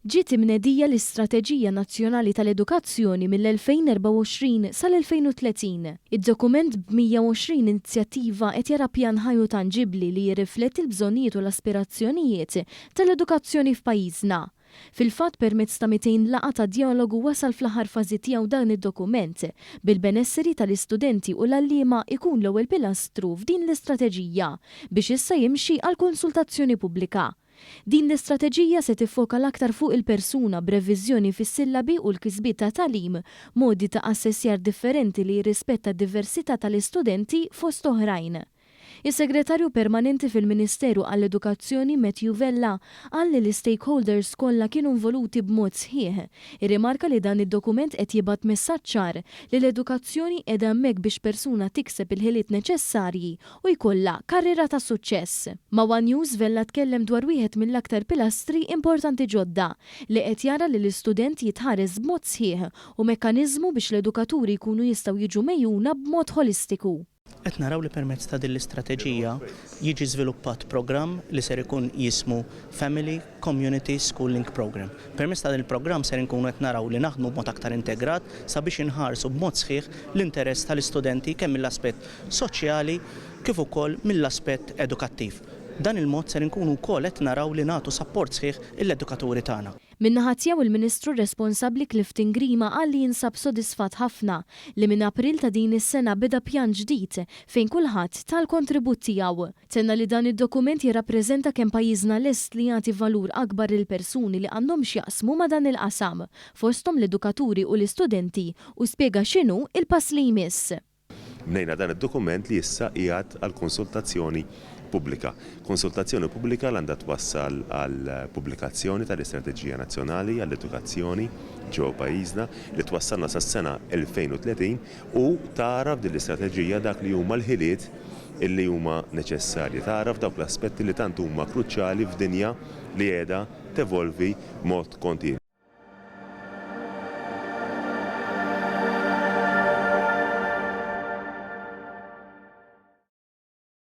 Ġiet imnedija l-Istrateġija Nazzjonali tal-Edukazzjoni mill-2024 sal-2030. Id-dokument b'120 inizjattiva qed jara pjan ħajju tanġibbli li jirrifletti l-bżonnijiet u l-aspirazzjonijiet tal-edukazzjoni f'pajjiżna. Fil-fatt permezz ta' 200 laqgħa ta' dialogu wasal fl-aħħar fażi tiegħu dan id-dokument bil-benesseri tal-istudenti u l-għalliema ikun l-ewwel pilastru f'din l-istrateġija biex issa jimxi għal konsultazzjoni pubblika. Din l-istrateġija se tiffoka l-aktar fuq il-persuna b'reviżjoni fis-sillabi u l-kisbiet ta' tagħlim, modi ta' assessjar differenti li jirrispetta d-diversità tal-istudenti fost oħrajn. Is-Segretarju Permanenti fil-Ministeru għall-Edukazzjoni Matthew Vella qal li l-stakeholders kollha kienu involuti b'mod sħiħ. Irrimarka li dan id-dokument qed jibgħat messaġġ ċar li l-edukazzjoni qiegħda hemmhekk biex persuna tikseb il-ħiliet neċessarji u jkollha karriera ta' suċċess. Ma' One News Vella tkellem dwar wieħed mill-aktar pilastri importanti ġodda li qed jara li l-istudent jitħares b'mod sħiħ u mekkaniżmu biex l-edukaturi jkunu jistgħu jiġu mejjuna b'mod holistiku. Qed naraw li permezz ta' din l-istrateġija jiġi żviluppat programm li ser ikun jismu Family Community Schooling Program. Permezz ta' din il-programm ser inkunu qed naraw li naħdmu b'mod aktar integrat sabiex inħarsu b'mod sħiħ l-interess tal-istudenti kemm mill-aspett soċjali kif ukoll mill-aspett edukattiv. Dan il-mod ser inkunu wkoll qed naraw li nagħtu sapport sħiħ lill-edukaturi tagħna. Min-naħa tiegħu il-Ministru responsabbli Clifton Grima qal li jinsab sodisfatt ħafna li minn April ta' din is-sena beda pjan ġdid fejn kulħadd tal-kontribut tiegħu. Tenna li dan id-dokument jirrappreżenta kemm pajjiżna lest li jagħti valur akbar lil persuni li għandhom x'jaqsmu ma' dan il-qasam fosthom l-edukaturi u l-istudenti u spjega x'inhu il-pass li jmiss. Bnejna dan id-dokument li issa qiegħed għal konsultazzjoni pubblika. Konsultazzjoni pubblika l-għandha twassal għal pubblikazzjoni tal-Istrateġija Nazzjonali għall-Edukazzjoni ġewwa pajjiżna li twassalna sas-sena 2030 u taraf din l-istrateġija dak li huma l-ħiliet illi huma neċessarji. Taraf dawk l-aspetti li tant huma kruċjali f'dinja li qiegħda tevolvi mod kontinu.